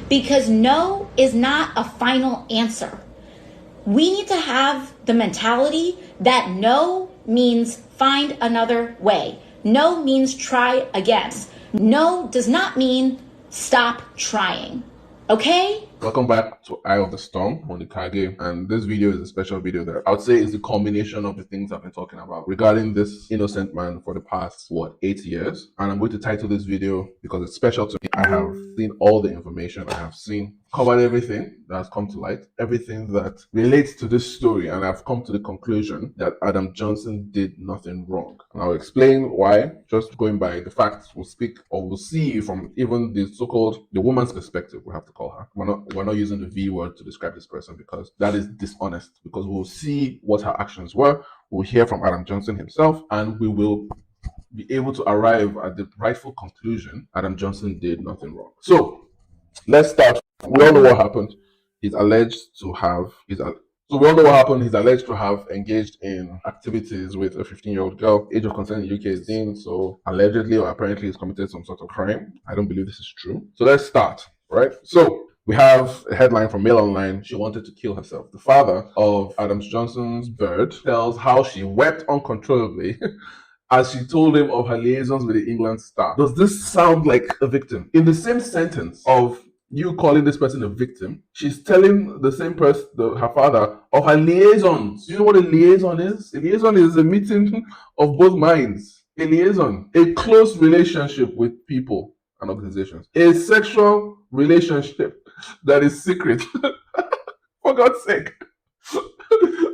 because no is not a final answer. We need to have the mentality that no means find another way. No means try again. No does not mean stop trying. Okay? Welcome back to Eye of the Storm on the Kage, and this video is a special video that I would say is the culmination of the things I've been talking about regarding this innocent man for the past, 8 years. And I'm going to title this video because it's special to me. I have seen all the information, I have covered everything that has come to light, everything that relates to this story, and I've come to the conclusion that Adam Johnson did nothing wrong. And I'll explain why, just going by the facts we'll see from even the so-called, the woman's perspective, we have to call her. We're not using the V word to describe this person because that is dishonest, because we'll see what her actions were, we'll hear from Adam Johnson himself, and we will be able to arrive at the rightful conclusion Adam Johnson did nothing wrong. So let's start. We all know what happened. He's alleged to have engaged in activities with a 15-year-old girl. Age of consent in the UK is deemed, so allegedly or apparently he's committed some sort of crime. I don't believe this is true. So let's start, right? So we have a headline from Mail Online. She wanted to kill herself. The father of Adam Johnson's bird tells how she wept uncontrollably as she told him of her liaisons with the England star. Does this sound like a victim? In the same sentence of you calling this person a victim, she's telling the same person, her father, of her liaisons. You know what a liaison is? A liaison is a meeting of both minds. A liaison, a close relationship with people and organizations. A sexual relationship that is secret. For God's sake.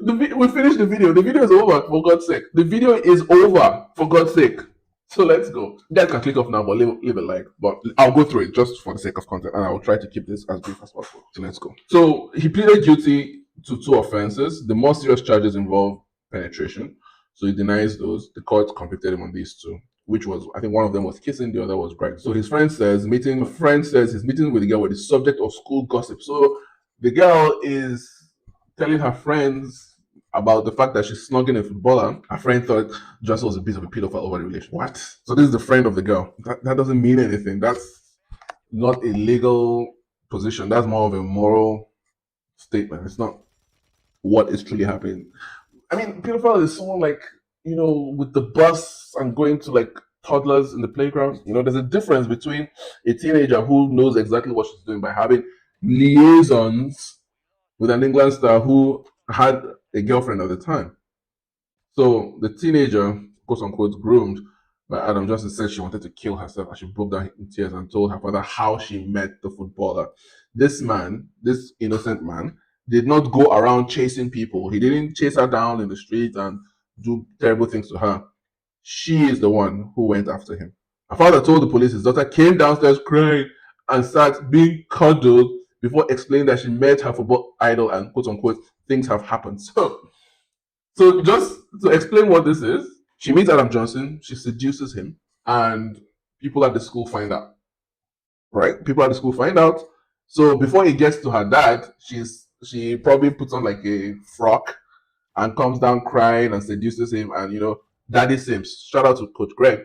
We finished the video. The video is over, for God's sake. The video is over, for God's sake. So let's go. You guys can click off now, but leave a like. But I'll go through it just for the sake of content, and I'll try to keep this as brief as possible. So let's go. So he pleaded guilty to 2 offenses. The more serious charges involve penetration. So he denies those. The court convicted him on these 2, which was, I think one of them was kissing, the other was bribing. So his friend says his meeting with the girl was the subject of school gossip. So the girl is telling her friends about the fact that she's snogging a footballer. Her friend thought Johnson was a bit of a pedophile over the relation. What? So this is the friend of the girl. That doesn't mean anything. That's not a legal position. That's more of a moral statement. It's not what is truly happening. I mean, pedophile is someone like, with the bus and going to like toddlers in the playground. There's a difference between a teenager who knows exactly what she's doing by having liaisons with an England star who had a girlfriend at the time. So the teenager, quote unquote, groomed by Adam Johnson, said she wanted to kill herself, and she broke down in tears and told her father how she met the footballer. This innocent man, did not go around chasing people. He didn't chase her down in the street and do terrible things to her. She is the one who went after him. Her father told the police his daughter came downstairs crying and started being cuddled before explaining that she met her football idol and, quote unquote, things have happened. So just to explain what this is, she meets Adam Johnson, she seduces him, and people at the school find out. Right? People at the school find out. So before he gets to her dad, she probably puts on like a frock and comes down crying and seduces him. And Daddy Sims, shout out to Coach Greg.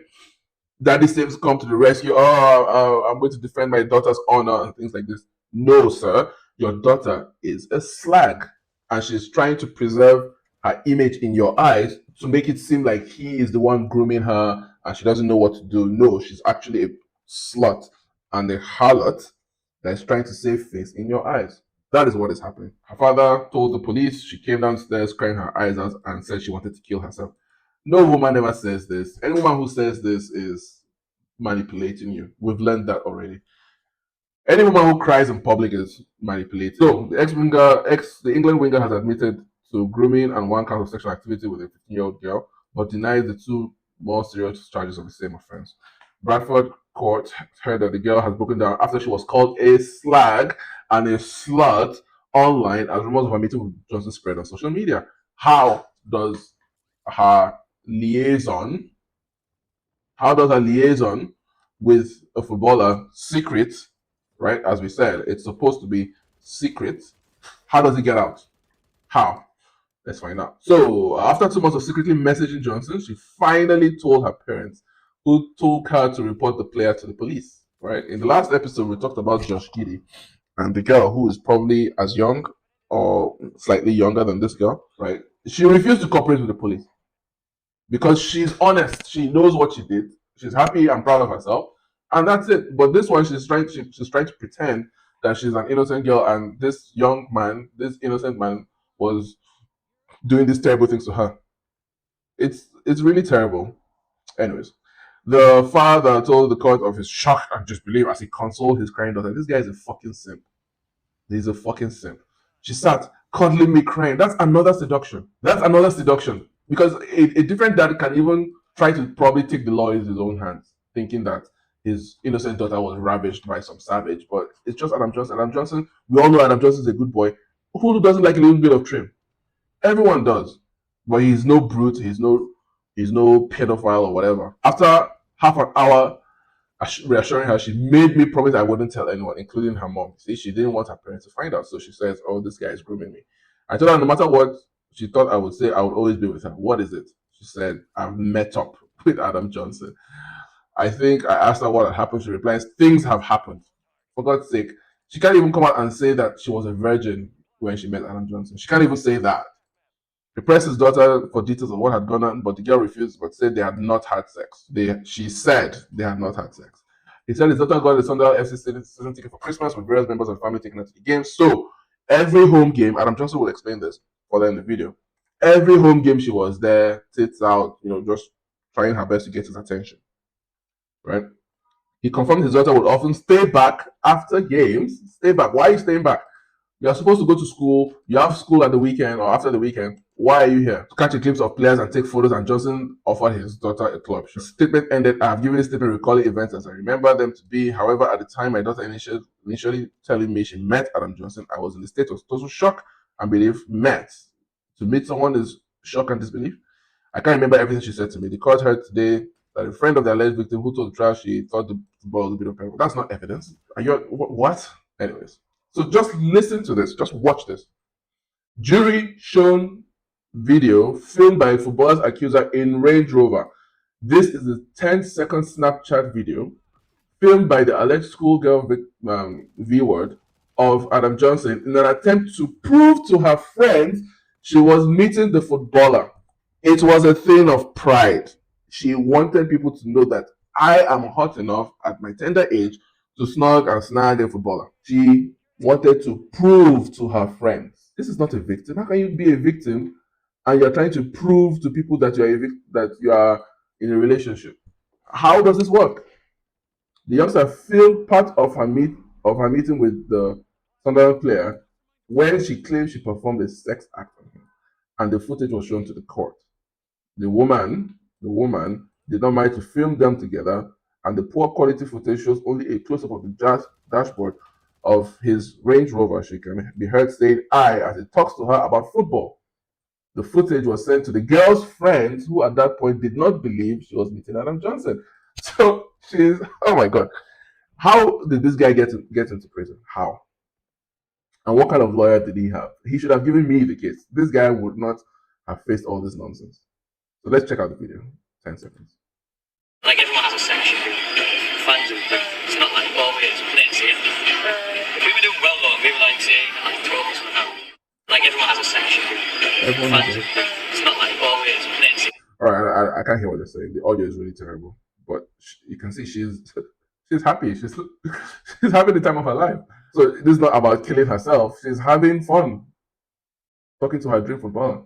Daddy Sims come to the rescue. I'm going to defend my daughter's honor and things like this. No, sir, your daughter is a slag, and she's trying to preserve her image in your eyes to make it seem like he is the one grooming her and she doesn't know what to do. No, she's actually a slut and a harlot that is trying to save face in your eyes. That is what is happening. Her father told the police. She came downstairs crying her eyes out and said she wanted to kill herself. No woman ever says this. Any woman who says this is manipulating you. We've learned that already. Any woman who cries in public is manipulated. So the England winger has admitted to grooming and 1 count of sexual activity with a 15-year-old girl, but denies the 2 more serious charges of the same offense. Bradford court heard that the girl has broken down after she was called a slag and a slut online as rumors of her meeting with Johnson spread on social media. How does her liaison with a footballer secret? Right, as we said, it's supposed to be secret. How does it get out? How? Let's find out. So, after 2 months of secretly messaging Johnson, she finally told her parents, who told her to report the player to the police. Right? In the last episode, we talked about Josh Giddey and the girl, who is probably as young or slightly younger than this girl, right? She refused to cooperate with the police because she's honest. She knows what she did. She's happy and proud of herself, and that's it. But this one, she's trying to pretend that she's an innocent girl, and this young man, this innocent man, was doing these terrible things to her. It's really terrible. Anyways, the father told the court of his shock and disbelief as he consoled his crying daughter. This guy is a fucking simp. He's a fucking simp. She sat cuddling me, crying. That's another seduction. That's another seduction. Because a different dad can even try to probably take the law in his own hands, thinking that his innocent daughter was ravished by some savage. But it's just Adam Johnson. Adam Johnson, we all know Adam Johnson is a good boy. Who doesn't like a little bit of trim? Everyone does. But he's no brute. He's no pedophile or whatever. After half an hour reassuring her, she made me promise I wouldn't tell anyone, including her mom. See, she didn't want her parents to find out, so she says, "Oh, this guy is grooming me." I told her no matter what she thought I would say, I would always be with her. What is it? She said, "I've met up with Adam Johnson." I think I asked her what had happened. She replies, "Things have happened." For God's sake, she can't even come out and say that she was a virgin when she met Adam Johnson. She can't even say that. He pressed his daughter for details of what had gone on, but the girl refused, but said they had not had sex. She said they had not had sex. He said his daughter got a Sunderland FC season ticket for Christmas with various members of the family taking her to the game. So every home game, Adam Johnson will explain this further in the video. Every home game she was there, tits out, just trying her best to get his attention. Right? He confirmed his daughter would often stay back after games. Stay back. Why are you staying back? You're supposed to go to school. You have school at the weekend or after the weekend. Why are you here? To catch a glimpse of players and take photos, and Johnson offered his daughter a club. The statement ended, "I have given a statement recalling events as I remember them to be. However, at the time my daughter initially telling me she met Adam Johnson, I was in a state of total shock and belief. To meet someone is shock and disbelief. I can't remember everything she said to me. The court heard today that a friend of the alleged victim who told the trial she thought the football was a bit of paper. That's not evidence. Are you what? Anyways. So just listen to this. Just watch this. Jury shown video filmed by a footballer's accuser in Range Rover. This is the 10-second Snapchat video filmed by the alleged schoolgirl V-word of Adam Johnson in an attempt to prove to her friends she was meeting the footballer. It was a thing of pride. She wanted people to know that I am hot enough at my tender age to snug and snag a footballer. She wanted to prove to her friends. This is not a victim. How can you be a victim and you're trying to prove to people that that you are in a relationship? How does this work? The youngster filmed part of her meeting with the Sunderland player when she claimed she performed a sex act on him, and the footage was shown to the court. The woman did not mind to film them together, and the poor quality footage shows only a close-up of the dashboard of his Range Rover. She can be heard saying "I" as he talks to her about football. The footage was sent to the girl's friends, who at that point did not believe she was meeting Adam Johnson. So oh my God. How did this guy get into prison? How? And what kind of lawyer did he have? He should have given me the case. This guy would not have faced all this nonsense. So let's check out the video. 10 seconds. Like everyone has a section. Fans of it's not like always playing here. If we were doing well though, we were like saying like 12 somehow. Like everyone has a section. Fans of it's not like always playing here. Alright, I can't hear what they're saying. The audio is really terrible. But you can see she's happy. She's having the time of her life. So this is not about killing herself. She's having fun talking to her dream footballer.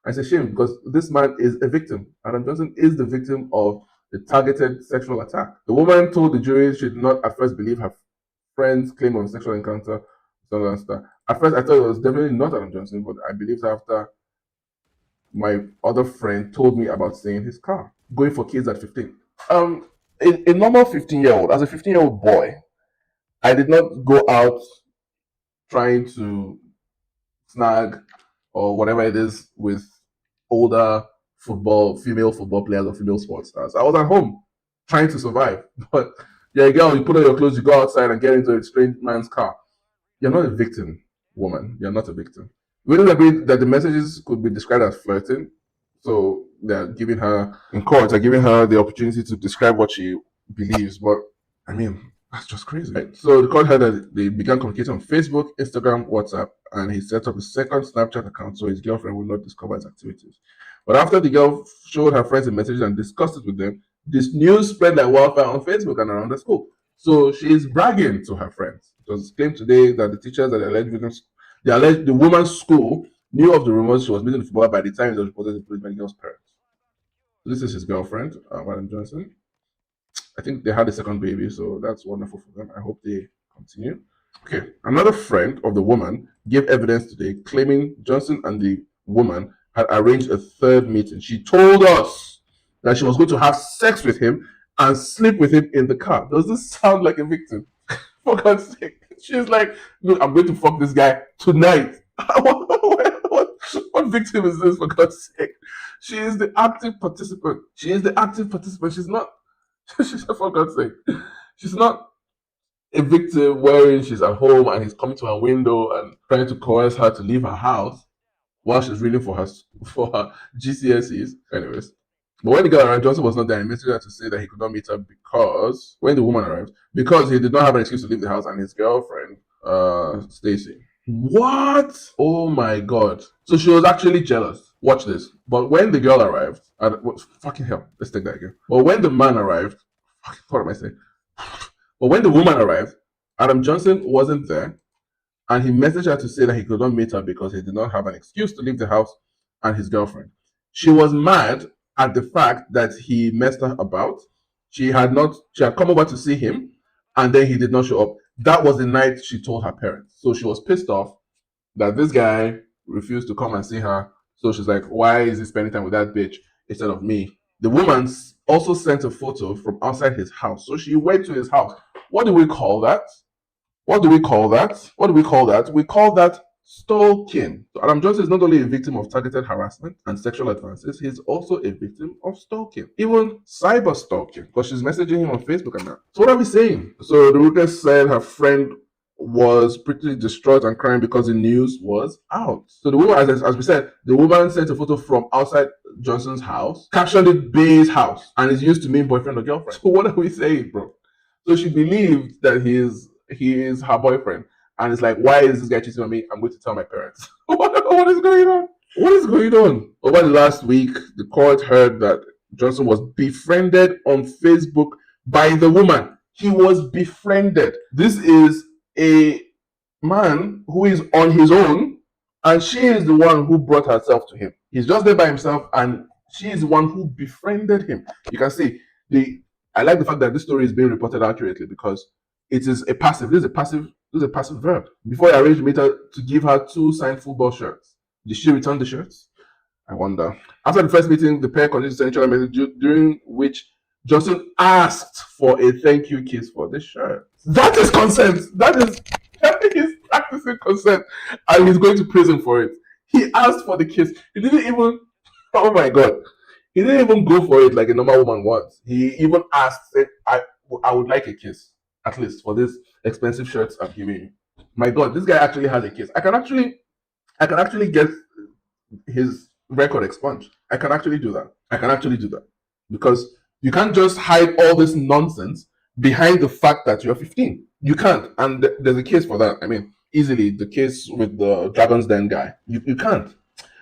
It's a shame because this man is a victim. Adam Johnson is the victim of the targeted sexual attack. The woman told the jury she did not at first believe her friend's claim of a sexual encounter. At first, I thought it was definitely not Adam Johnson, but I believed after my other friend told me about seeing in his car, going for kids at 15. A normal 15-year-old, as a 15-year-old boy, I did not go out trying to snag or whatever it is with older female football players or female sports stars. I was at home trying to survive. But you're a girl, you put on your clothes, you go outside and get into a strange man's car. You're not a victim, woman. You're not a victim. We don't agree that the messages could be described as flirting. So they're giving her, in court, they're giving her the opportunity to describe what she believes. But I mean, That's just crazy. Right? So the court heard that they began communicating on Facebook, Instagram, WhatsApp, and he set up a second Snapchat account so his girlfriend would not discover his activities. But after the girl showed her friends the messages and discussed it with them, this news spread like wildfire on Facebook and around the school. So she is bragging to her friends. It was claimed today that the teachers at the alleged victims, the woman's school knew of the rumors she was meeting the footballer by the time it was reported to the police by the girl's parents. So this is his girlfriend, Madam Johnson. I think they had a second baby, so that's wonderful for them. I hope they continue. Okay, another friend of the woman gave evidence today claiming Johnson and the woman had arranged a third meeting. She told us that she was going to have sex with him and sleep with him in the car. Does this sound like a victim? For God's sake. She's like, look, I'm going to fuck this guy tonight. What victim is this, for God's sake? She is the active participant. She's not, for God's sake. She's not a victim wherein she's at home and he's coming to her window and trying to coerce her to leave her house while she's reading for her GCSEs. Anyways. But when the girl arrived, Johnson was not there. He messaged her to say that he could not meet her because, when the woman arrived, because he did not have an excuse to leave the house and his girlfriend, Stacy. What? Oh my God. So she was actually jealous. Watch this. But when the girl arrived, fucking hell, let's take that again. But when the man arrived, what am I saying? But when the woman arrived, Adam Johnson wasn't there, and he messaged her to say that he could not meet her because he did not have an excuse to leave the house and his girlfriend. She was mad at the fact that he messed her about. She had come over to see him, and then he did not show up. That was the night she told her parents. So she was pissed off that this guy refused to come and see her. So she's like, why is he spending time with that bitch instead of me? The woman also sent a photo from outside his house. So she went to his house. What do we call that? We call that stalking. So Adam Johnson is not only a victim of targeted harassment and sexual advances, he's also a victim of stalking, even cyber stalking, because she's messaging him on Facebook and that. So what are we saying? So the witness said her friend was pretty distraught and crying because the news was out. So the woman, as we said, the woman sent a photo from outside Johnson's house, captioned it Bay's house, and is used to mean boyfriend or girlfriend. So what are we saying, bro? So she believed that he is her boyfriend. And it's like, why is this guy cheating on me? I'm going to tell my parents. What is going on? What is going on? Over the last week, the court heard that Johnson was befriended on Facebook by the woman. He was befriended. This is a man who is on his own, and she is the one who brought herself to him. He's just there by himself, and she is the one who befriended him. You can see I like the fact that this story is being reported accurately because it is a passive. This is a passive verb. Before I arranged to meet her to give her 2 signed football shirts. Did she return the shirts? I wonder. After the first meeting, the pair continued to send each other messages during which Johnson asked for a thank you kiss for the shirt. That is consent. That is practicing consent, and he's going to prison for it. He asked for the kiss. He didn't even. Oh my God. He didn't even go for it like a normal woman wants. He even asked, said, I would like a kiss, at least for this expensive shirts I'm giving you. My God, this guy actually has a kiss. I can actually get his record expunged. I can actually do that. Because you can't just hide all this nonsense behind the fact that you're 15. You can't. And there's a case for that. I mean, easily the case with the Dragon's Den guy. You can't.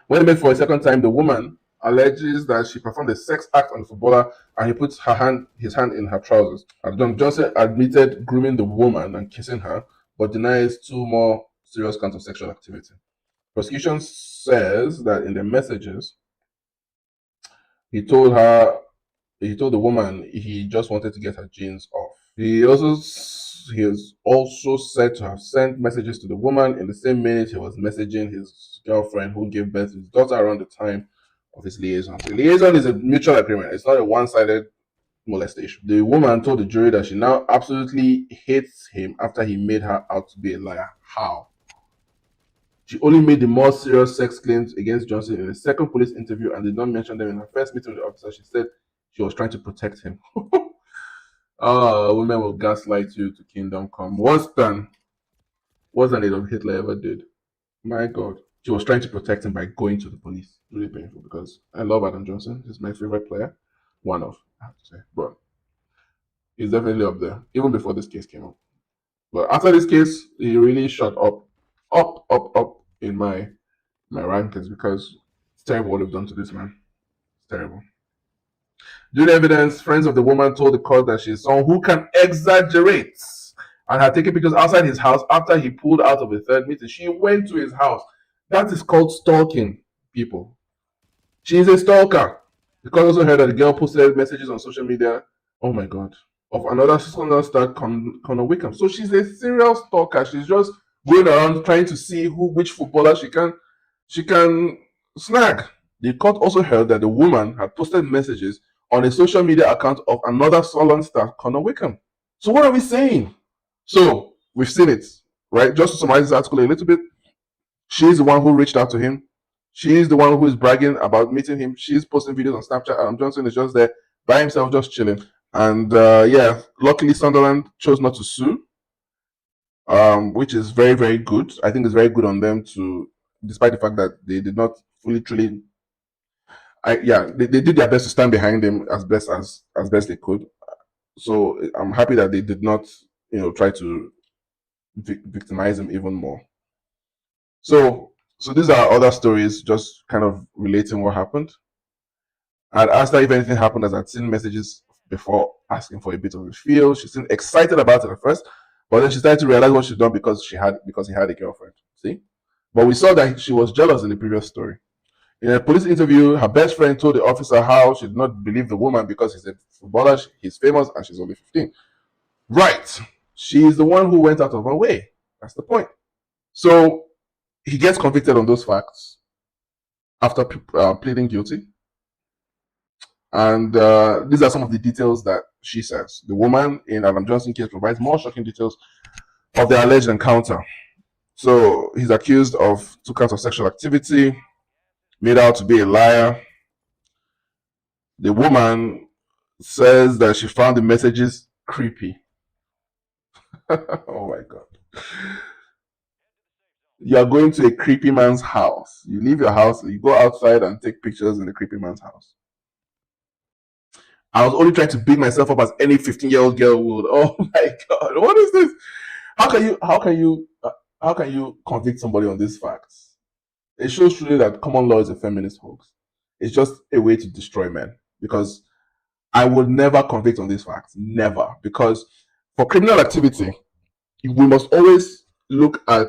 When they met for a second time, the woman alleges that she performed a sex act on the footballer and he put his hand in her trousers. Johnson admitted grooming the woman and kissing her, but denies 2 more serious counts of sexual activity. Prosecution says that in the messages, he told the woman he just wanted to get her jeans off. He is also said to have sent messages to the woman in the same minute he was messaging his girlfriend who gave birth to his daughter around the time of his liaison. The liaison is a mutual agreement. It's not a one-sided molestation. The woman told the jury that she now absolutely hates him after he made her out to be a liar. How? She only made the more serious sex claims against Johnson in a second police interview and did not mention them in her first meeting with the officer. She said she was trying to protect him. Women will gaslight you to kingdom come. Worse than Adolf Hitler ever did. My God. She was trying to protect him by going to the police. Really painful because I love Adam Johnson. He's my favorite player. One of, I have to say. But He's definitely up there, even before this case came up. But after this case, he really shot up in my rankings because it's terrible what they've done to this man. It's terrible. During evidence, friends of the woman told the court that she is someone who can exaggerate and had taken pictures outside his house after he pulled out of a third meeting. She went to his house. That is called stalking, people. She is a stalker. The court also heard that the girl posted messages on social media. Oh my God. Of another Sunderland star, Connor Wickham. So she's a serial stalker. She's just going around trying to see which footballer she can snag. The court also heard that the woman had posted messages on a social media account of another Sunderland star, Connor Wickham. So what are we saying? So we've seen it, right? Just to summarize this article a little bit, she's the one who reached out to him. She's the one who is bragging about meeting him. She's posting videos on Snapchat. Adam Johnson is just there by himself, just chilling. And yeah, luckily Sunderland chose not to sue, which is very, very good. I think it's very good on them to, despite the fact that they did not fully, truly, they did their best to stand behind him as best they could. So I'm happy that they did not, try to victimize him even more. So these are other stories, just kind of relating what happened. I'd asked her if anything happened, as I'd seen messages before asking for a bit of a feel. She seemed excited about it at first, but then she started to realize what she'd done because he had a girlfriend. See? But we saw that she was jealous in the previous story. In a police interview, her best friend told the officer how she did not believe the woman because he's a footballer, he's famous, and she's only 15. Right. She's the one who went out of her way. That's the point. So he gets convicted on those facts after pleading guilty. And these are some of the details that she says. The woman in Adam Johnson's case provides more shocking details of the alleged encounter. So he's accused of 2 counts of sexual activity, made out to be a liar. The woman says that she found the messages creepy. Oh my God. You are going to a creepy man's house. You leave your house, you go outside and take pictures in the creepy man's house. I was only trying to big myself up as any 15-year-old girl would. Oh my God, what is this? How can you convict somebody on these facts? It shows truly that common law is a feminist hoax. It's just a way to destroy men. Because I would never convict on these facts, never. Because for criminal activity, we must always look at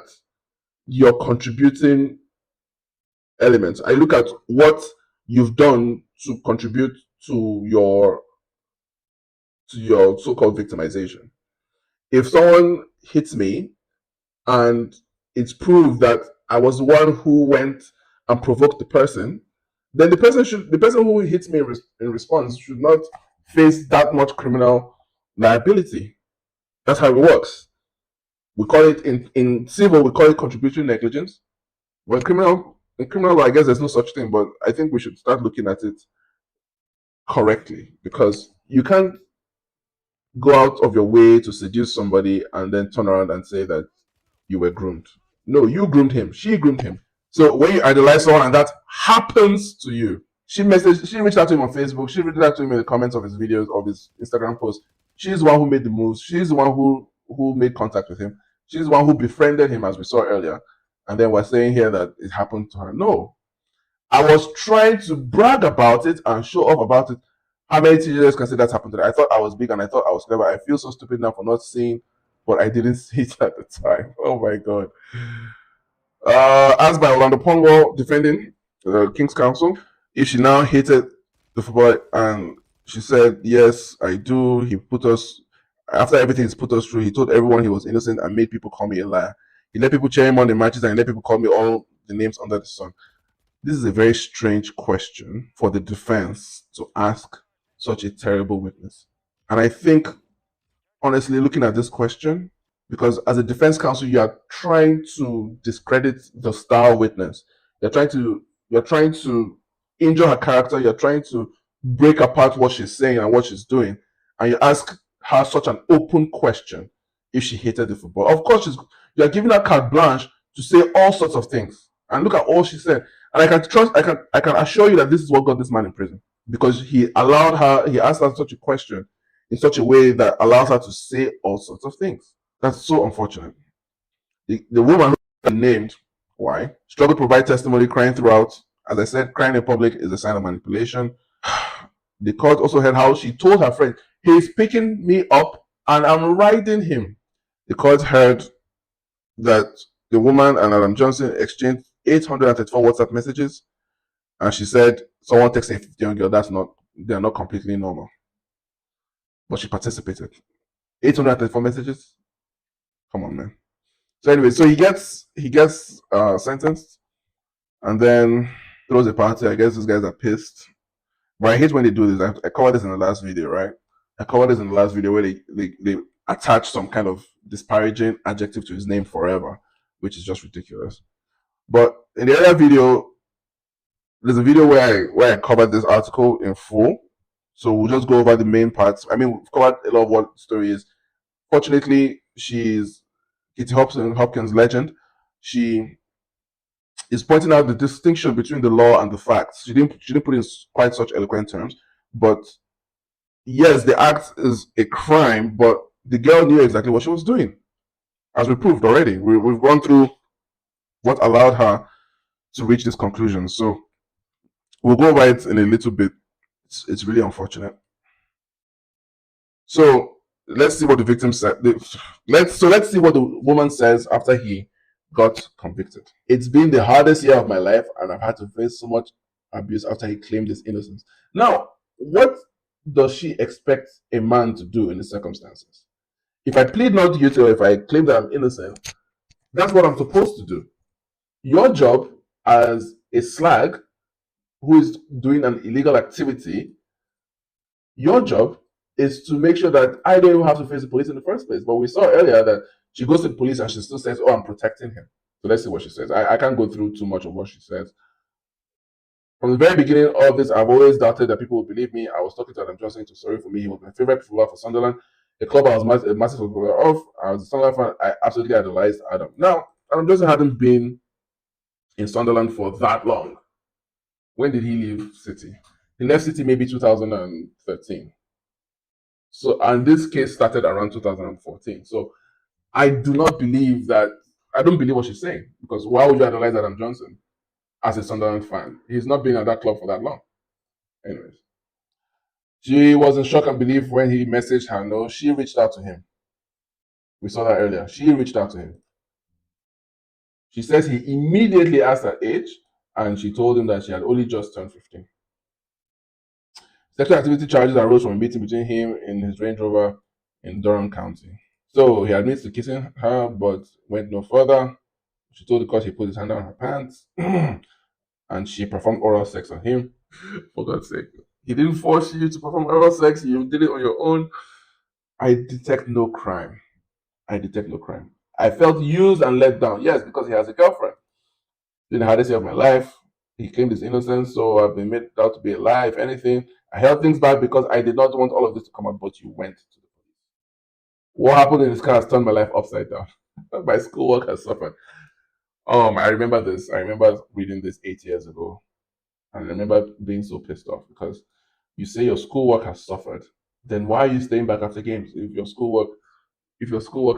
your contributing elements. I look at what you've done to contribute to your so-called victimization. If someone hits me and it's proved that I was the one who went and provoked the person, then the person who hits me in response should not face that much criminal liability. That's how it works. We call it in civil, we call it contributory negligence. But in criminal law, I guess there's no such thing, but I think we should start looking at it correctly, because you can't go out of your way to seduce somebody and then turn around and say that you were groomed. No, you groomed him. She groomed him. So when you idolize someone and that happens to you, she reached out to him on Facebook. She reached out to him in the comments of his videos, of his Instagram posts. She's the one who made the moves. She's the one who made contact with him. She's the one who befriended him, as we saw earlier. And then we're saying here that it happened to her. No. I was trying to brag about it and show off about it. How many teenagers can say that's happened to them? I thought I was big and I thought I was clever. I feel so stupid now for not seeing what I didn't see it at the time. Oh my God. Asked by Orlando Pongo, defending King's Counsel, if she now hated the football, and she said, yes, I do. He put us, after everything he's put us through, he told everyone he was innocent and made people call me a liar. He let people cheer him on the matches and he let people call me all the names under the sun. This is a very strange question for the defense to ask such a terrible witness. And I think, honestly, looking at this question, because as a defense counsel, you are trying to discredit the star witness. You're trying to injure her character. You're trying to break apart what she's saying and what she's doing. And you ask her such an open question if she hated the football. Of course, you're giving her carte blanche to say all sorts of things. And look at all she said. And I can assure you that this is what got this man in prison. Because he asked her such a question in such a way that allows her to say all sorts of things. That's so unfortunate. The woman who named, why, struggled to provide testimony, crying throughout. As I said, crying in public is a sign of manipulation. The court also heard how she told her friend, he's picking me up and I'm riding him. The court heard that the woman and Adam Johnson exchanged 834 WhatsApp messages, and she said someone texted a 50-year-old girl, they're not completely normal. But she participated. 834 messages? Come on, man. So anyway, so he gets sentenced and then throws a party. I guess these guys are pissed. But I hate when they do this. I covered this in the last video, right? I covered this in the last video where they attach some kind of disparaging adjective to his name forever, which is just ridiculous. But in the other video, there's a video where I covered this article in full. So we'll just go over the main parts. I mean, we've covered a lot of what the story is. Fortunately, she's Kitty Hopkins legend. She is pointing out the distinction between the law and the facts. She didn't put in quite such eloquent terms, but yes, the act is a crime, but the girl knew exactly what she was doing, as we proved already. We've gone through what allowed her to reach this conclusion. So we'll go over it in a little bit. It's really unfortunate. So let's see what the victim said. Let's see what the woman says after he got convicted. It's been the hardest year of my life, and I've had to face so much abuse after he claimed his innocence. Now, what does she expect a man to do in the circumstances? If I plead not guilty or if I claim that I'm innocent, that's what I'm supposed to do. Your job as a slag who is doing an illegal activity, your job is to make sure that I don't even have to face the police in the first place. But we saw earlier that she goes to the police and she still says, oh, I'm protecting him. So let's see what she says. I can't go through too much of what she says. From the very beginning of this, I've always doubted that people would believe me. I was talking to Adam Johnson to sorry for me. He was my favorite footballer for Sunderland, a club I was a massive supporter of. I was a Sunderland fan. I absolutely idolized Adam. Now, Adam Johnson hadn't been in Sunderland for that long. When did he leave City? He left City maybe 2013. So, and this case started around 2014. So, I don't believe what she's saying, because why would you idolize Adam Johnson as a Sunderland fan? He's not been at that club for that long. Anyways, she was in shock and belief when he messaged her. No, she reached out to him. We saw that earlier. She reached out to him. She says he immediately asked her age, and she told him that she had only just turned 15. Sexual activity charges arose from a meeting between him and his Range Rover in Durham County. So he admits to kissing her, but went no further. She told the court he put his hand down her pants, and she performed oral sex on him. For God's sake. He didn't force you to perform oral sex. You did it on your own. I detect no crime. I felt used and let down. Yes, because he has a girlfriend. In the hardest year of my life, he claimed his innocence, so I've been made out to be a lie. If anything, I held things back because I did not want all of this to come out, but you went to the police. What happened in this car has turned my life upside down. My schoolwork has suffered. I remember this. I remember reading this 8 years ago. And I remember being so pissed off because you say your schoolwork has suffered. Then why are you staying back after games? If your schoolwork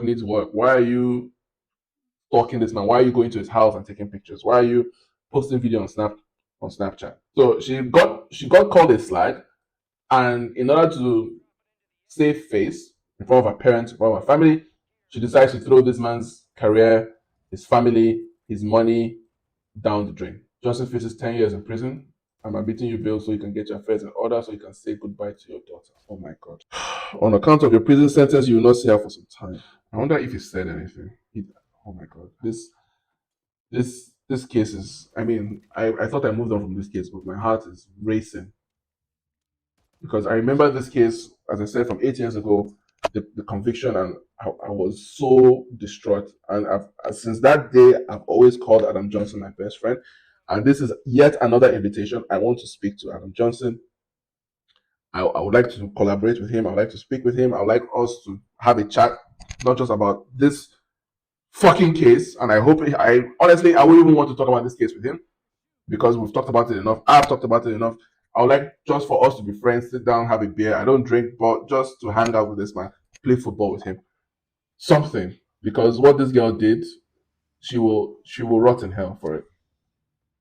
needs work, why are you stalking this man? Why are you going to his house and taking pictures? Why are you posting video on Snapchat? So she got called a slag, and in order to save face in front of her parents, in front of her family, she decides to throw this man's career, his family, his money down the drain. Johnson faces 10 years in prison. I'm beating you bail so you can get your affairs in order, so you can say goodbye to your daughter. Oh my God. On account of your prison sentence, you will not see her for some time. I wonder if he said anything. Oh my God. This case is, I thought I moved on from this case, but my heart is racing. Because I remember this case, as I said, from 8 years ago, the conviction, and I was so distraught. And since that day, I've always called Adam Johnson my best friend. And this is yet another invitation. I want to speak to Adam Johnson. I would like to collaborate with him. I would like to speak with him. I would like us to have a chat, not just about this fucking case. And honestly, I wouldn't even want to talk about this case with him because we've talked about it enough. I've talked about it enough. I would like just for us to be friends, sit down, have a beer. I don't drink, but just to hang out with this man, play football with him. Something. Because what this girl did, she will rot in hell for it.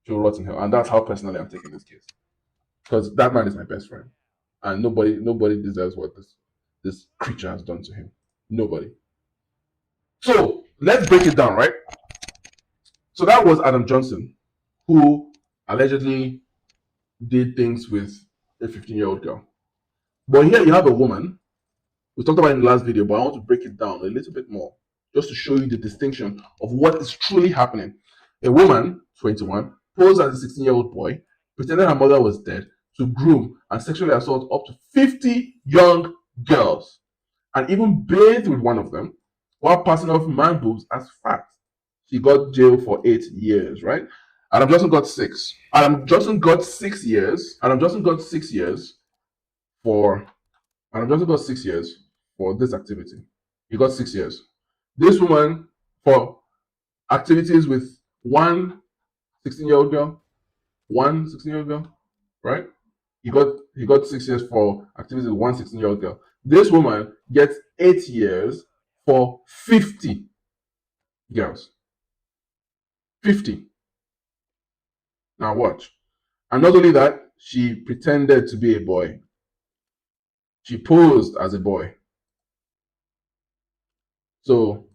She will rot in hell. And that's how personally I'm taking this case. Because that man is my best friend. And nobody deserves what this creature has done to him. Nobody. So let's break it down, right? So that was Adam Johnson, who allegedly did things with a 15-year-old girl. But here you have a woman. We talked about it in the last video, but I want to break it down a little bit more just to show you the distinction of what is truly happening. A woman, 21, posed as a 16-year-old boy, pretended her mother was dead to groom and sexually assault up to 50 young girls, and even bathed with one of them while passing off man boobs as fat. She got jailed for 8 years, right? Adam Johnson got 6. Adam Johnson got 6 years. Adam Johnson got 6 years for this activity. He got 6 years. This woman for activities with one 16-year-old girl, right? He got 6 years for activities with one 16-year-old girl. This woman gets 8 years for 50 girls. 50. Now watch. And not only that, she pretended to be a boy. She posed as a boy. So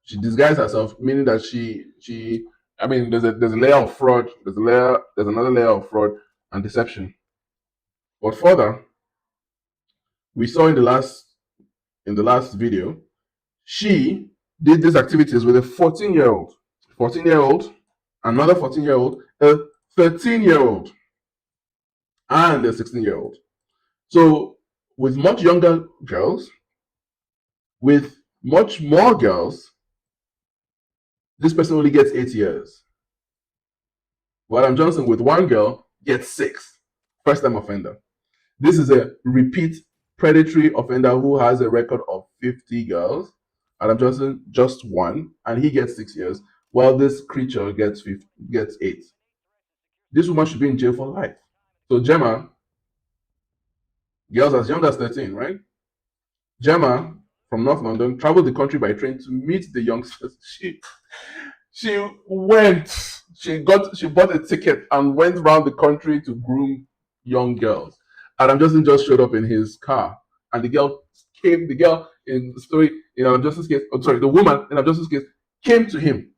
she disguised herself, meaning that there's a layer of fraud, there's another layer of fraud and deception. But further, we saw in the last video, she did these activities with a 14-year-old, another 14-year-old, a 13-year-old, and a 16-year-old. So with much younger girls, with much more girls, this person only gets 8 years. While Adam Johnson with one girl gets 6. First-time offender. This is a repeat predatory offender who has a record of 50 girls. Adam Johnson just 1, and he gets 6 years, while this creature gets 8. This woman should be in jail for life. So Gemma, girls as young as 13, right? Gemma from North London traveled the country by train to meet the youngsters. She bought a ticket and went around the country to groom young girls. Adam Johnson just showed up in his car, and the girl in the story in Adam Johnson's case, the woman in Adam Johnson's case came to him.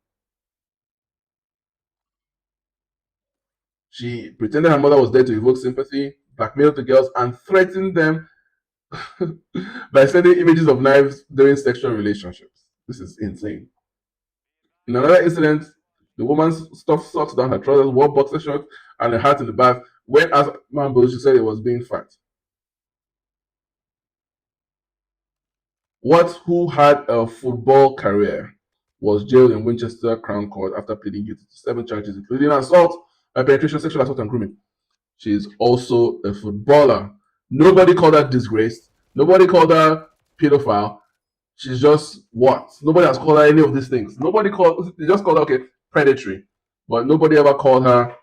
She pretended her mother was dead to evoke sympathy, blackmailed the girls, and threatened them by sending images of knives during sexual relationships. This is insane. In another incident, the woman stuffed socks down her trousers, wore boxer shorts, and a hat in the bath. When asked Mambo, she said it was being fat. Who had a football career was jailed in Winchester Crown Court after pleading guilty to 7 charges, including assault, penetration, sexual assault, and grooming. She is also a footballer. Nobody called her disgraced. Nobody called her pedophile. She's just what? Nobody has called her any of these things. They just called her, okay, predatory. But nobody ever called her,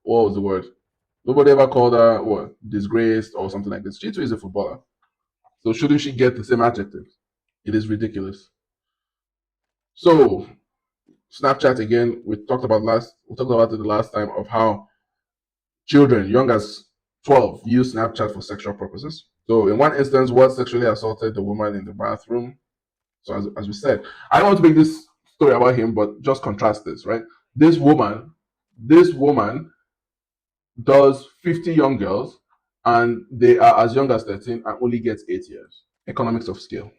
what was the word? Nobody ever called her, what, disgraced or something like this. She too is a footballer. So shouldn't she get the same adjective? It is ridiculous. So, Snapchat again, we talked about it the last time of how children young as 12 use Snapchat for sexual purposes. So in one instance, Ward sexually assaulted the woman in the bathroom. So as we said, I don't want to make this story about him, but just contrast this, right? This woman does 50 young girls, and they are as young as 13 and only gets 8 years. Economics of scale.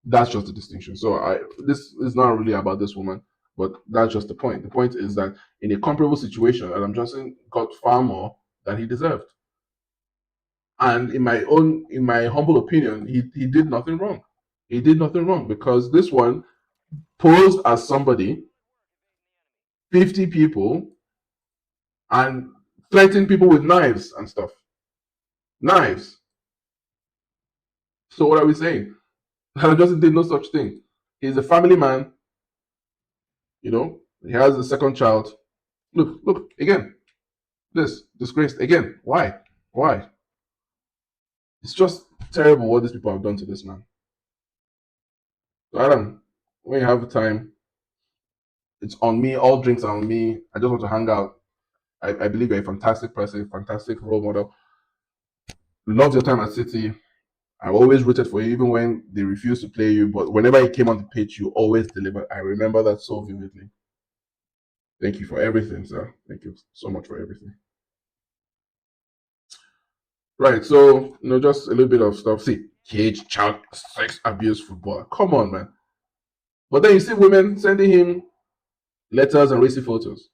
That's just the distinction. So this is not really about this woman, but that's just the point. The point is that in a comparable situation, Adam Johnson got far more than he deserved. And in my humble opinion, he did nothing wrong. He did nothing wrong because this one posed as somebody, 50 people, and threatened people with knives and stuff. Knives. So what are we saying? Adam Johnson did no such thing. He's a family man. He has a second child. Look, again. This disgraced again. Why? Why? It's just terrible what these people have done to this man. So Adam, when you have the time, it's on me. All drinks are on me. I just want to hang out. I believe you're a fantastic person, fantastic role model. Loved your time at City. I always rooted for you, even when they refused to play you. But whenever you came on the pitch, you always delivered. I remember that so vividly. Thank you for everything, sir. Thank you so much for everything. Right, so just a little bit of stuff. See, cage, child, sex abuse, football. Come on, man. But then you see women sending him letters and racy photos.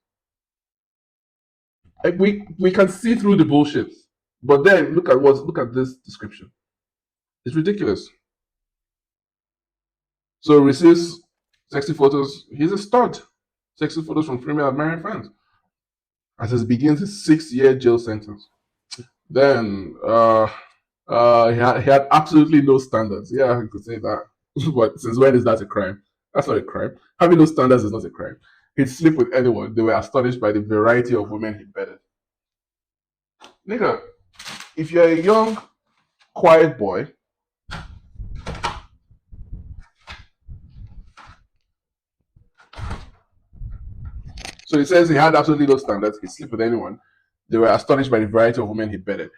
Like, we can see through the bullshit. But then look at this description. It's ridiculous. So receives sexy photos. He's a stud. Sexy photos from Premier admiring fans. As he begins his 6-year jail sentence. Then he had absolutely no standards. Yeah, you could say that. But since when is that a crime? That's not a crime. Having no standards is not a crime. He'd sleep with anyone. They were astonished by the variety of women he bedded. Nigga, if you're a young, quiet boy, so he says he had absolutely no standards. He'd sleep with anyone. They were astonished by the variety of women he bedded.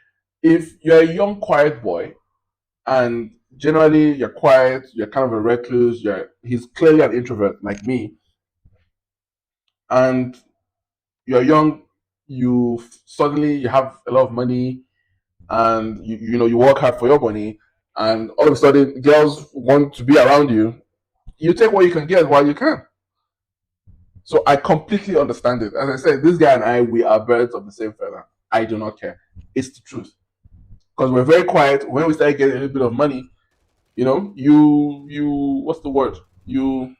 If you're a young, quiet boy, and generally you're quiet, you're kind of a recluse, he's clearly an introvert like me, and you're young, you have a lot of money, and you work hard for your money, and all of a sudden girls want to be around you. You take what you can get while you can. So I completely understand it. As I said, this guy and I, we are birds of the same feather. I do not care. It's the truth. Because we're very quiet. When we start getting a little bit of money, you what's the word? You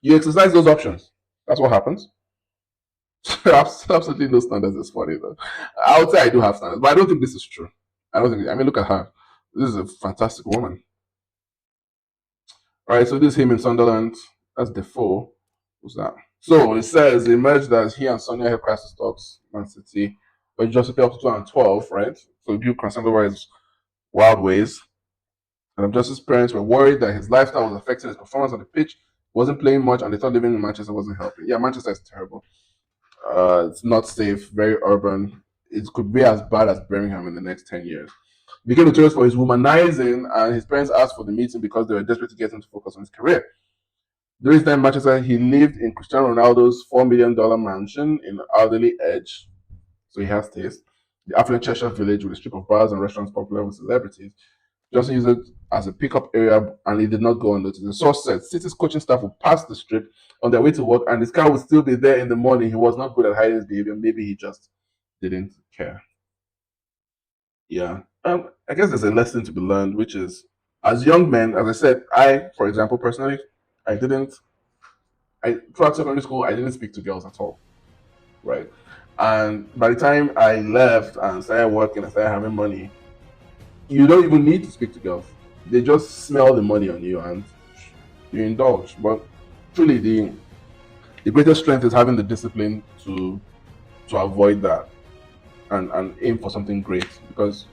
exercise those options. That's what happens. Absolutely no standards is funny though. I would say I do have standards, but I don't think this is true. I don't think. I mean, look at her. This is a fantastic woman. All right, so this is him in Sunderland. That's Defoe. Who's that? So it says it emerged that he and Sonia helped crisis talks, Man City, but just up to 2012, right? So due concerned over his wild ways. And Justice's parents were worried that his lifestyle was affecting his performance on the pitch. He wasn't playing much, and they thought living in Manchester wasn't helping. Yeah, Manchester is terrible. It's not safe, very urban. It could be as bad as Birmingham in the next 10 years. He became notorious for his womanizing, and his parents asked for the meeting because they were desperate to get him to focus on his career. During his time in Manchester, he lived in Cristiano Ronaldo's $4 million mansion in Alderley Edge, so he has taste. The affluent Cheshire village with a strip of bars and restaurants popular with celebrities. Johnson used it as a pickup area, and it did not go unnoticed. The source said City's coaching staff would pass the strip on their way to work, and his car would still be there in the morning. He was not good at hiding his behavior. Maybe he just didn't care. Yeah. I guess there's a lesson to be learned, which is, as young men, as I said, for example, personally, throughout secondary school, I didn't speak to girls at all, right? And by the time I left and started working and started having money, you don't even need to speak to girls. They just smell the money on you and you indulge. But truly, the greatest strength is having the discipline to avoid that and aim for something great. Because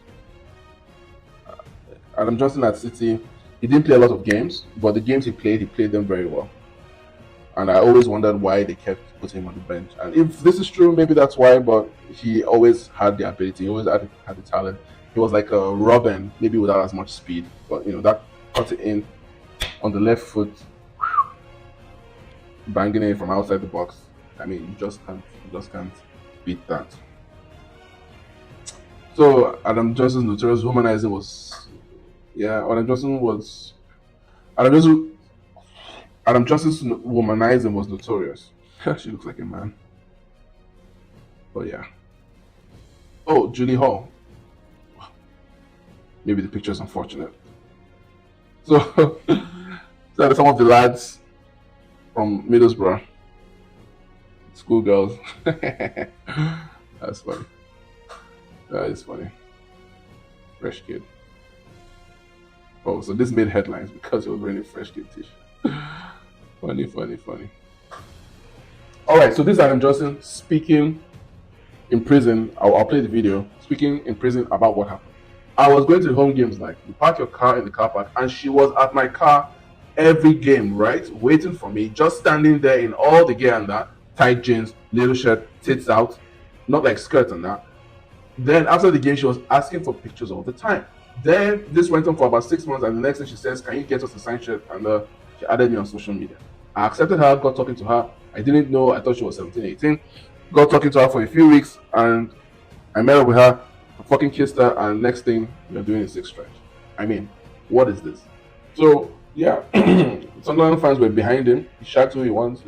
Adam Johnson at City, he didn't play a lot of games, but the games he played them very well. And I always wondered why they kept putting him on the bench. And if this is true, maybe that's why, but he always had the ability, he always had the talent. He was like a Robin, maybe without as much speed, but that cut it in on the left foot, banging it from outside the box. I mean, you just can't beat that. So Adam Johnson's notorious womanizing was, Adam Johnson's womanizing was notorious. She looks like a man. But yeah. Oh, Julie Hall. Maybe the picture is unfortunate. So, so some of the lads from Middlesbrough, schoolgirls. That's funny. That is funny. Fresh kid. Oh, so this made headlines because it was wearing a fresh kid t-shirt. Funny. All right, so this is Adam Johnson speaking in prison. I'll play the video. Speaking in prison about what happened. I was going to the home games night. You park your car in the car park, and she was at my car every game, right? Waiting for me, just standing there in all the gear and that, tight jeans, little shirt, tits out, not like skirt and that. Then after the game, she was asking for pictures all the time. Then this went on for about 6 months, and the next thing she says, "Can you get us a signed shirt?" And she added me on social media. I accepted her, got talking to her. I didn't know, I thought she was 17, 18. Got talking to her for a few weeks, and I met up with her, I fucking kissed her, and next thing, we're doing a 6 stretch. I mean, what is this? So, yeah, Sunderland fans were behind him. He shags who he wants,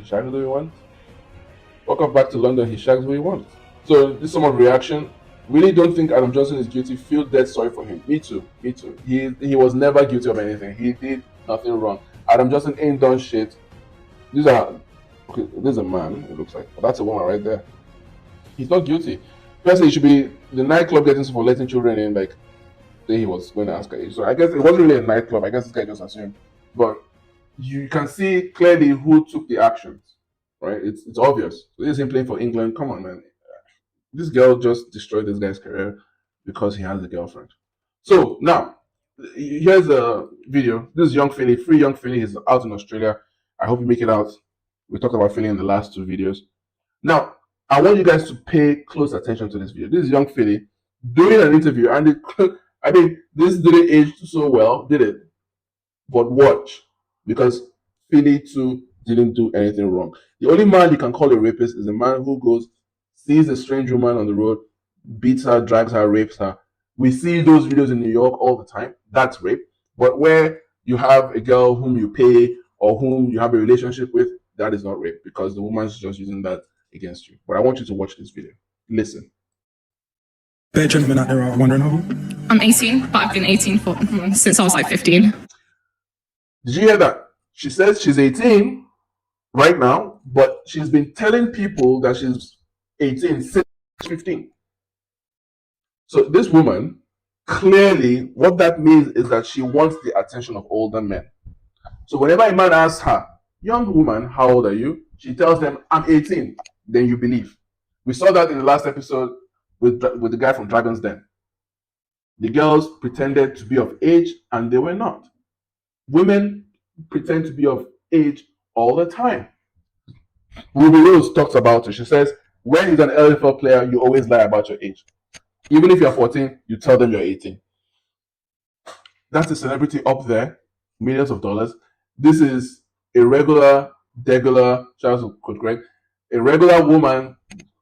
Welcome back to London, he shags who he wants. So, this is some of the reaction. Really don't think Adam Johnson is guilty. Feel dead sorry for him. Me too. He was never guilty of anything. He did nothing wrong. Adam Johnson ain't done shit. This is a man, it looks like. But that's a woman right there. He's not guilty. Personally, it should be the nightclub getting for letting children in, like, say he was going to ask her age. So I guess it wasn't really a nightclub. I guess this guy just assumed. But you can see clearly who took the actions, right? It's obvious. So this is him playing for England. Come on, man. This girl just destroyed this guy's career because he has a girlfriend. So now, here's a video. This is young Philly, free young Philly. He's out in Australia. I hope you make it out. We talked about Philly in the last 2 videos. Now, I want you guys to pay close attention to this video. This is young Philly doing an interview, and I mean, this didn't age so well, did it? But watch, because Philly too didn't do anything wrong. The only man you can call a rapist is a man who goes, sees a strange woman on the road, beats her, drags her, rapes her. We see those videos in New York all the time. That's rape. But where you have a girl whom you pay or whom you have a relationship with, that is not rape, because the woman's just using that against you. But I want you to watch this video. Listen. Bare gentlemen out there are wondering how old? I'm 18, but I've been 18 since I was like 15. Did you hear that? She says she's 18 right now, but she's been telling people that she's 18 since 15. So this woman, clearly, what that means is that she wants the attention of older men. So whenever a man asks her, "Young woman, how old are you?" she tells them, "I'm 18. Then you believe. We saw that in the last episode with the guy from Dragon's Den. The girls pretended to be of age, and they were not. Women pretend to be of age all the time. Ruby Rose talks about it. She says, when you're an LFL player, you always lie about your age. Even if you're 14, you tell them you're 18. That's a celebrity up there, millions of dollars. This is a regular, shout out to Coach Greg, a regular woman,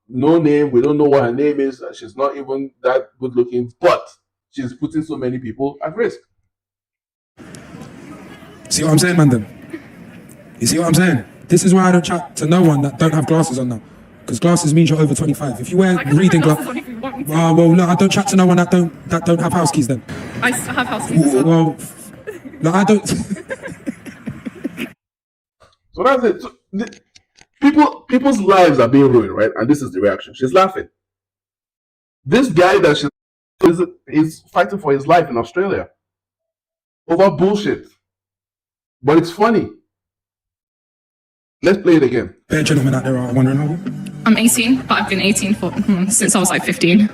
no name, we don't know what her name is, she's not even that good looking, but she's putting so many people at risk. See what I'm saying, man? You see what I'm saying? This is why I don't chat to no one that don't have glasses on now. Because glasses means you're over 25. If you wear reading glasses, well, no, I don't chat to no one that don't have house keys then. I have house keys. Well, no, I don't. So that's it. So, people's lives are being ruined, right? And this is the reaction. She's laughing. This guy that is fighting for his life in Australia over bullshit. But it's funny. Let's play it again. Bare gentlemen out there are wondering how old? I'm 18, but I've been 18 since I was like 15.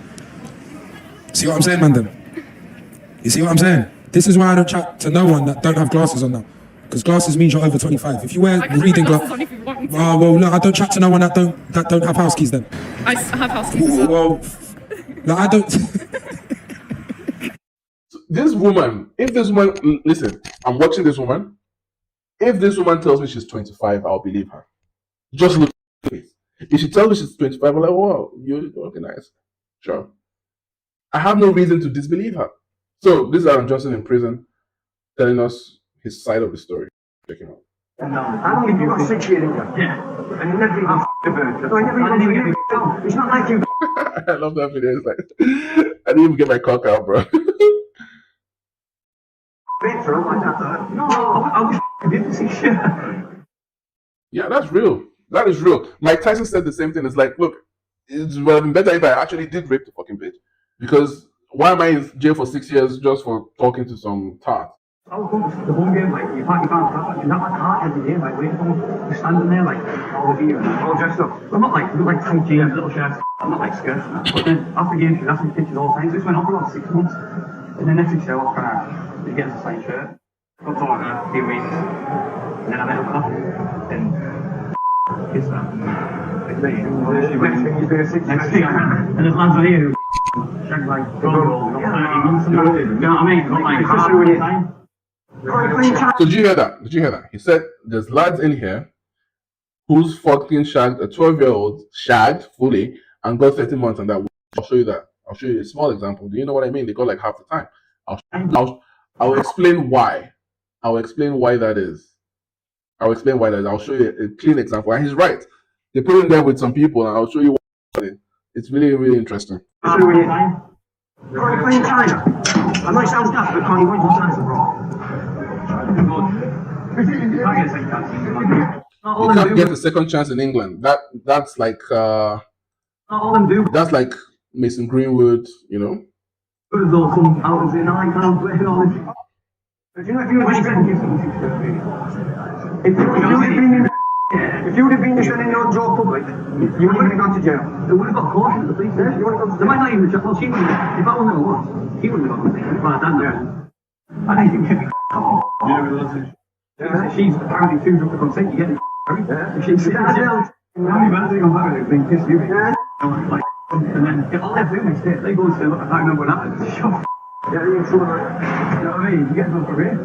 See what I'm saying, man? You see what I'm saying? This is why I don't chat to no one that don't have glasses on now. Because glasses means you're over 25. If you wear reading glasses, well, no, I don't chat to no one that don't have house keys then. I have house keys. Well, no, I don't. This woman, listen, I'm watching this woman. If this woman tells me she's 25, I'll believe her. Just look at it. If she tells me she's 25, I'm like, wow, you're looking nice. Sure. I have no reason to disbelieve her. So this is Adam Johnson in prison telling us his side of the story. Check him out. How long have you got 6 years in you? Yeah. And you never even f***ed a bird. It's not like you. I love that video. It's like, I didn't even get my cock out, bro. No, I was didn't see shit. Yeah, that's real. That is real. Mike Tyson said the same thing. It's like, look, it would have been better if I actually did rape the fucking bitch. Because why am I in jail for 6 years just for talking to some tart? I was going to the home game, like, you can't stop it. You're not like hard every day, like, waiting for them. Just standing there, like, all the gear. All dressed up. I'm not like, look like tight jeans, little shirts. I'm not like skirts. But then, after games, she's asking pictures all the time. So this went on for about 6 months. And then next week, I was kind of, he gets a signed shirt. Got to like a few weeks. And then I met up with her. And, kiss her. Next thing he's been a 6 months. And there's lads on here who shag like, roll, 30 months and that. You know what I mean? Not like hard all the time. So did you hear that? Did you hear that? He said there's lads in here who's fucking shagged a 12-year-old, shagged fully, and got 13 months on that. I'll show you that. I'll show you a small example. Do you know what I mean? They got like half the time. I'll explain why. I'll explain why that is. I'll explain why that is. I'll show you a clean example. And he's right. They put him there with some people, and I'll show you why. It's really, really interesting. Clean China. I might sound daft, but can't you wait for answer wrong? You can't get a second chance in England. That's like Not all them do. that's like Mason Greenwood, you know. Good as though some out of the nine pound play and all this. But you know, if you would have been in your jaw public, you wouldn't have gone to jail. They would have got caution at the police there. You would have gone to jail. They might not even have. Well, she wouldn't have. If that one never was, he wouldn't have gone to jail. Well, I don't know. I think you can be. She's apparently too drunk to consent. You get the she's how many bad things on that have been kissed you? Like, and then get all their food next day. They go and say, look, I can't remember what happened. Yeah, you're in trouble. You know what I mean? You get them for real. You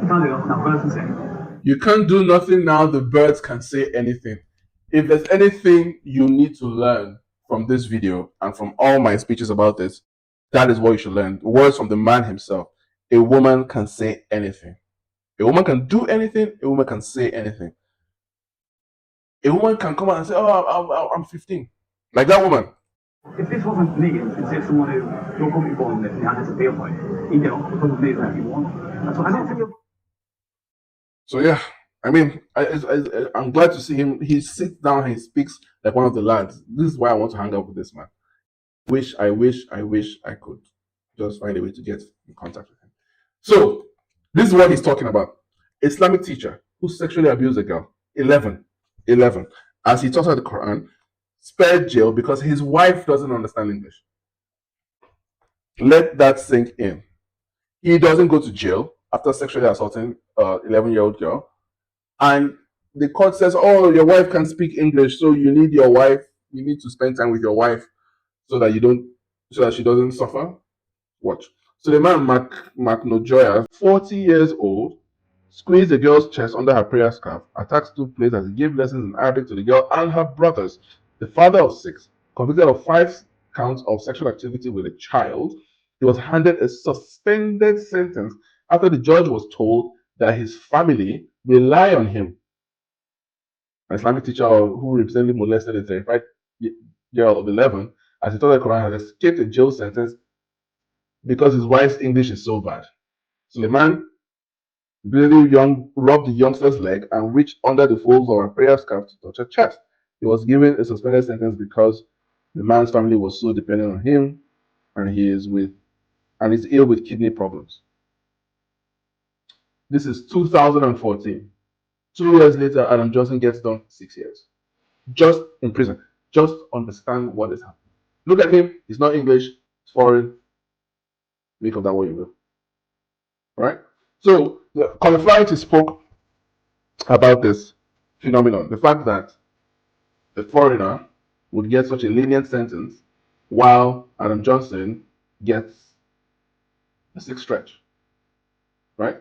can't do that. That person saying. You can't do nothing now. The birds can say anything. If there's anything you need to learn from this video and from all my speeches about this, that is what you should learn. Words from the man himself. A woman can say anything. A woman can do anything. A woman can say anything. A woman can come out and say, "Oh, I'm 15," like that woman. If this wasn't me, it's say someone who don't come before this and had this appeal point, he'd get off because of me that he won. That's what I don't think. So yeah, I mean, I'm glad to see him. He sits down and he speaks like one of the lads. This is why I want to hang out with this man. I wish I could just find a way to get in contact with him. So this is what he's talking about. Islamic teacher who sexually abused a girl, 11, as he taught her the Quran, spared jail because his wife doesn't understand English. Let that sink in. He doesn't go to jail after sexually assaulting an 11-year-old girl. And the court says, oh, your wife can speak English, so you need to spend time with your wife so that she doesn't suffer. Watch. So the man, Mark Nojoya, 40 years old, squeezed the girl's chest under her prayer scarf. Attacks took place as he gave lessons in Arabic to the girl and her brothers. The father of 6, convicted of 5 counts of sexual activity with a child, he was handed a suspended sentence after the judge was told that his family rely on him. An Islamic teacher who recently molested a 35-year-old of 11, as he taught the Quran, has escaped a jail sentence because his wife's English is so bad. So the man robbed the youngster's leg and reached under the folds of her prayer scarf to touch her chest. He was given a suspended sentence because the man's family was so dependent on him, and he's ill with kidney problems. This is 2014. 2 years later, Adam Johnson gets done 6 years. Just in prison. Just understand what is happening. Look at him. He's not English. It's foreign. Make of that what you will. Right? So, Qualified spoke about this phenomenon. The fact that a foreigner would get such a lenient sentence while Adam Johnson gets a 6 stretch. Right?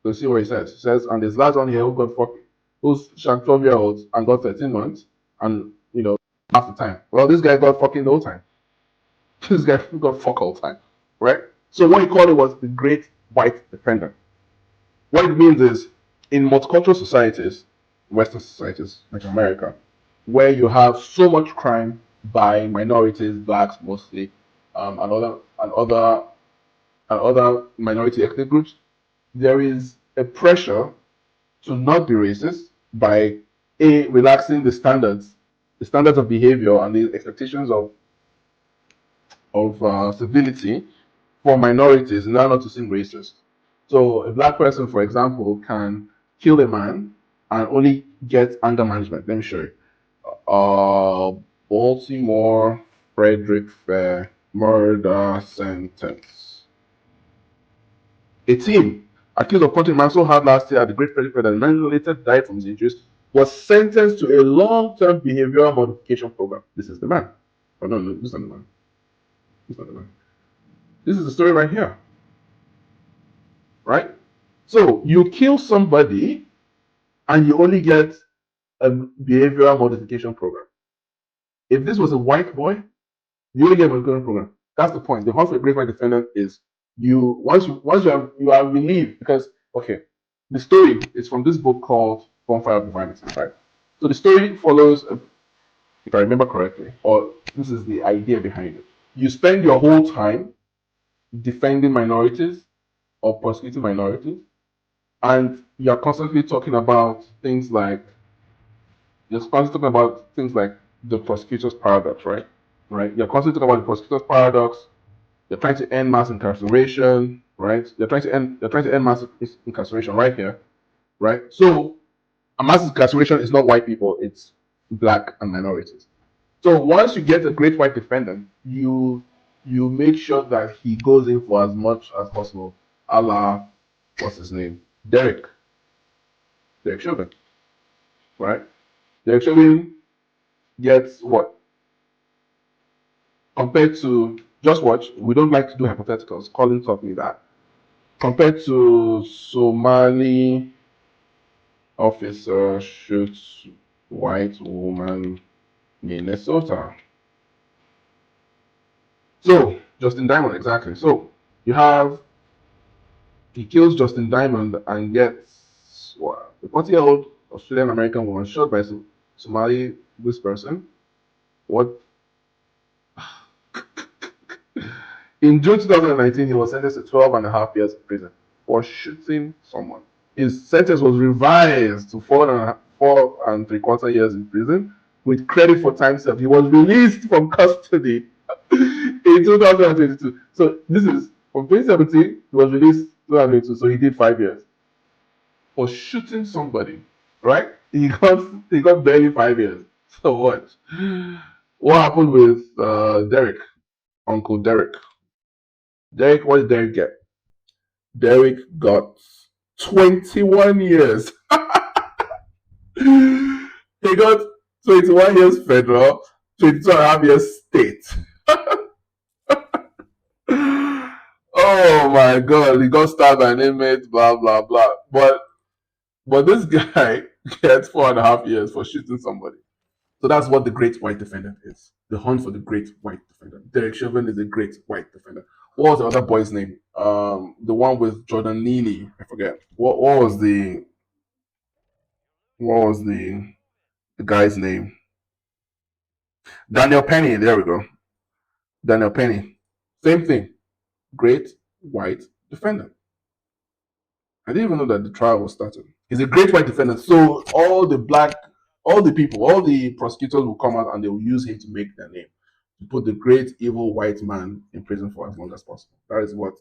So see what he says. He says, and there's lads on here who's shagged 12-year-olds and got 13 months and, half the time. Well, this guy got fucking no time. This guy got fuck all time. Right? So what he called it was the Great White Defendant. What it means is, in multicultural societies, Western societies like America, where you have so much crime by minorities, blacks mostly, and other minority ethnic groups, there is a pressure to not be racist by relaxing the standards of behavior and the expectations of civility for minorities in order not to seem racist. So a black person, for example, can kill a man and only get anger management. Let me show you. Baltimore Frederick Fair murder sentence. A team accused of punching a man so hard last year at the Great Frederick Fair that the man later died from his injuries was sentenced to a long-term behavioral modification program. This is the man. Oh no, this is not the man. This is not the man. This is the story right here. Right? So you kill somebody and you only get a behavioral modification program. If this was a white boy, you only get a modification program. That's the point. The hunt for a great white defendant is once you are relieved because okay, the story is from this book called Bonfire of Divinity, right? So the story follows, if I remember correctly, or this is the idea behind it. You spend your whole time defending minorities or prosecuting minorities, and you're constantly talking about things like the prosecutor's paradox, right? Right. You're constantly talking about the prosecutor's paradox. You're trying to end mass incarceration, right? You're trying to end mass incarceration right here, right? So a mass incarceration is not white people; it's black and minorities. So once you get a great white defendant, you make sure that he goes in for as much as possible. A la, what's his name? Derek Chauvin, right? Derek Chauvin gets what? Compared to, just watch, we don't like to do hypotheticals. Colin taught me that. Compared to Somali officer shoots white woman Minnesota. So Justin Diamond, exactly. So you have he kills Justin Diamond and gets what, a 40-year-old Australian American woman shot by some Somali this person. What? In June 2019, he was sentenced to 12 and a half years in prison for shooting someone. His sentence was revised to 4 and 3/4 years in prison with credit for time served. He was released from custody in 2022. So this is from 2017, he was released 2022, so he did 5 years for shooting somebody, right? He got barely 5 years. So what happened with Derek, Uncle Derek? Derek, what did Derek get? Derek got 21 years. He got 21 years federal, 22 and a half years state. Oh my god, he got stabbed by an inmate, blah blah blah. But this guy gets 4.5 years for shooting somebody. So that's what the Great White Defendant is. The hunt for the Great White Defendant. Derek Chauvin is a Great White Defendant. What was the other boy's name? The one with Jordan Neely. I forget. What was the guy's name? Daniel Penny. There we go. Daniel Penny. Same thing. Great White Defendant. I didn't even know that the trial was started. He's a Great White Defendant. So all the prosecutors will come out and they will use him to make their name. To put the great evil white man in prison for as long as possible. That is what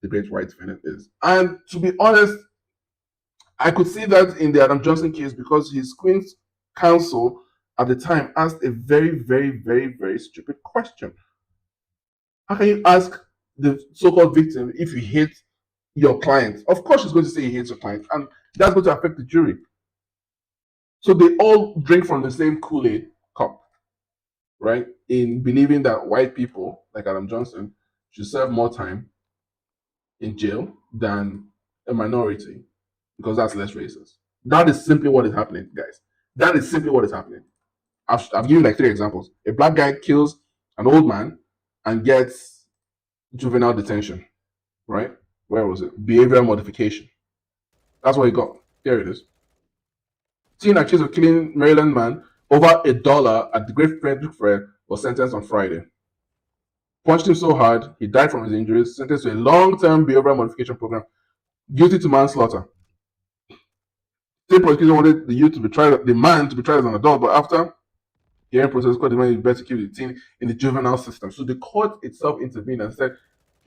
the Great White Defendant is. And to be honest, I could see that in the Adam Johnson case because his Queen's counsel at the time asked a very, very, very, very stupid question. How can you ask the so-called victim if you hate your client? Of course she's going to say he hates your client, and that's going to affect the jury. So they all drink from the same Kool-Aid cup, right? In believing that white people, like Adam Johnson, should serve more time in jail than a minority because that's less racist. That is simply what is happening, guys. That is simply what is happening. I've given like 3 examples. A black guy kills an old man and gets juvenile detention, right? Where was it? Behavioral modification. That's what he got. There it is. Teen accused of killing Maryland man over $1 at the Great Frederick Fair was sentenced on Friday. Punched him so hard, he died from his injuries, sentenced to a long-term behavioral modification program, guilty to manslaughter. State prosecution wanted the man to be tried as an adult, but after hearing process, court demanded he better keep the teen in the juvenile system. So the court itself intervened and said,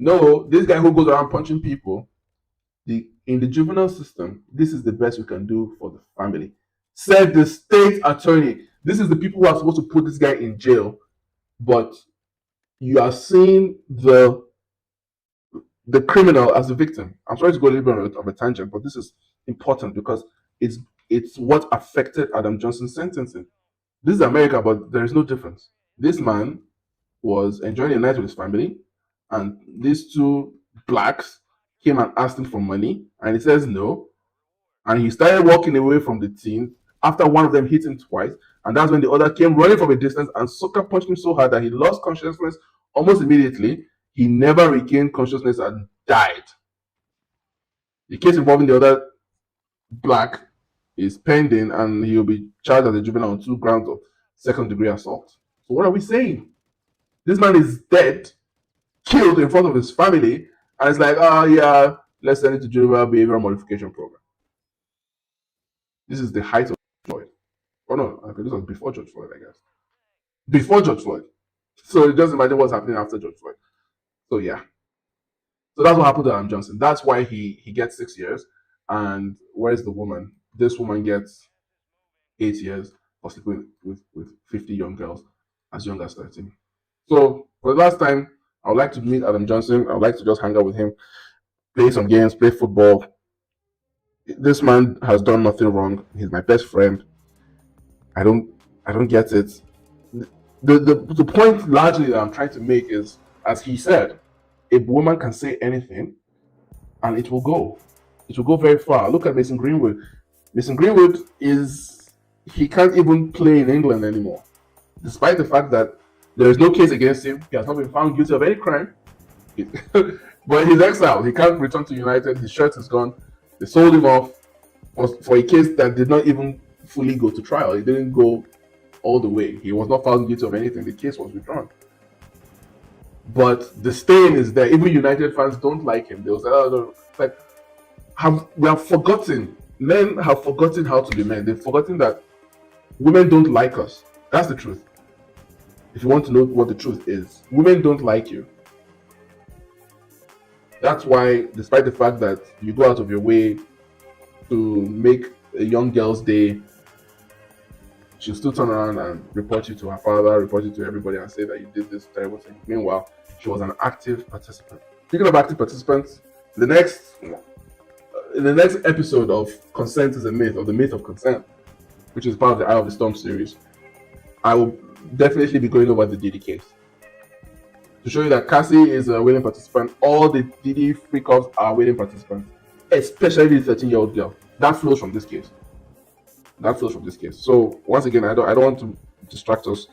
no, this guy who goes around punching people, in the juvenile system, this is the best we can do for the family. Said the state attorney. This is the people who are supposed to put this guy in jail, but you are seeing the criminal as the victim. I'm sorry to go a little bit of a tangent, but this is important because it's what affected Adam Johnson's sentencing. This is America, but there is no difference. This man was enjoying a night with his family, and these two blacks came and asked him for money, and he says no. And he started walking away from the team after one of them hit him twice, and that's when the other came running from a distance and sucker punched him so hard that he lost consciousness almost immediately. He never regained consciousness and died. The case involving the other black is pending, and he will be charged as a juvenile on 2 grounds of second-degree assault. So what are we saying? This man is dead, killed in front of his family, and it's like, oh yeah, let's send it to juvenile behavioral modification program. This is the height of Floyd. Oh no, okay, this was before George Floyd, I guess. Before George Floyd. So just imagine what's happening after George Floyd. So yeah. So that's what happened to Adam Johnson. That's why he gets 6 years. And where's the woman? This woman gets 8 years for sleeping with 50 young girls as young as 13. So for the last time, I would like to meet Adam Johnson. I would like to just hang out with him, play some games, play football. This man has done nothing wrong. He's my best friend. I don't get it. The point largely that I'm trying to make is, as he said, a woman can say anything and it will go. It will go very far. Look at Mason Greenwood. Mason Greenwood he can't even play in England anymore. Despite the fact that there is no case against him, he has not been found guilty of any crime. But he's exiled. He can't return to United. His shirt is gone. They sold him off for a case that did not even fully go to trial. It didn't go all the way. He was not found guilty of anything. The case was withdrawn. But the stain is there. Even United fans don't like him. They was like, we have forgotten. Men have forgotten how to be men. They've forgotten that women don't like us. That's the truth. If you want to know what the truth is, women don't like you. That's why, despite the fact that you go out of your way to make a young girl's day, she'll still turn around and report you to her father, report you to everybody, and say that you did this terrible thing. Meanwhile, she was an active participant. Speaking of active participants, in the next episode of Consent is a Myth, or the Myth of Consent, which is part of the Eye of the Storm series, I will definitely be going over the Diddy case to show you that Cassie is a willing participant. All the Diddy freak-offs are willing participants, especially the 13-year-old girl. That flows from this case. So once again, I don't want to distract us.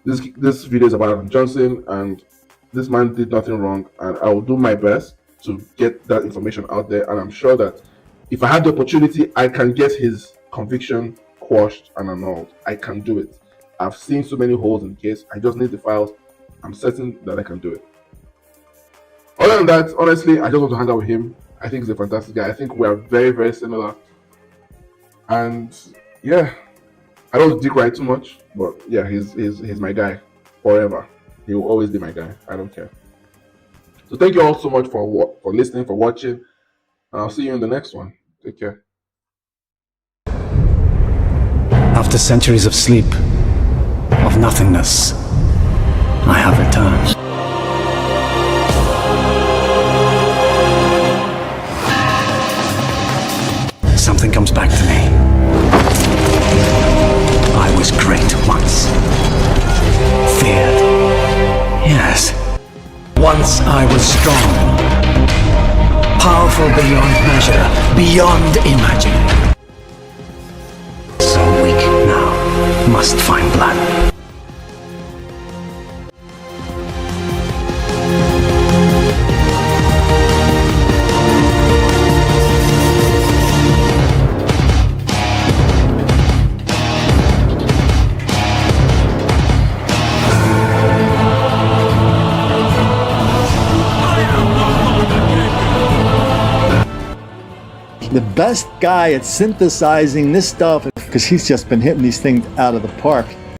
This video is about Adam Johnson, and this man did nothing wrong, and I will do my best to get that information out there. And I'm sure that if I had the opportunity, I can get his conviction quashed and annulled. I can do it. I've seen so many holes in the case. I just need the files. I'm certain that I can do it. Other than that, honestly, I just want to hang out with him. I think he's a fantastic guy. I think we are very, very similar. And yeah, I don't dick ride too much, but yeah, he's my guy forever. He will always be my guy. I don't care. So thank you all so much for listening, for watching, and I'll see you in the next one. Take care. After centuries of sleep, of nothingness, I have returned. Something comes back to me. I was great once. Feared. Yes. Once I was strong. Powerful beyond measure, beyond imagining. So weak now, must find blood. The best guy at synthesizing this stuff, because he's just been hitting these things out of the park.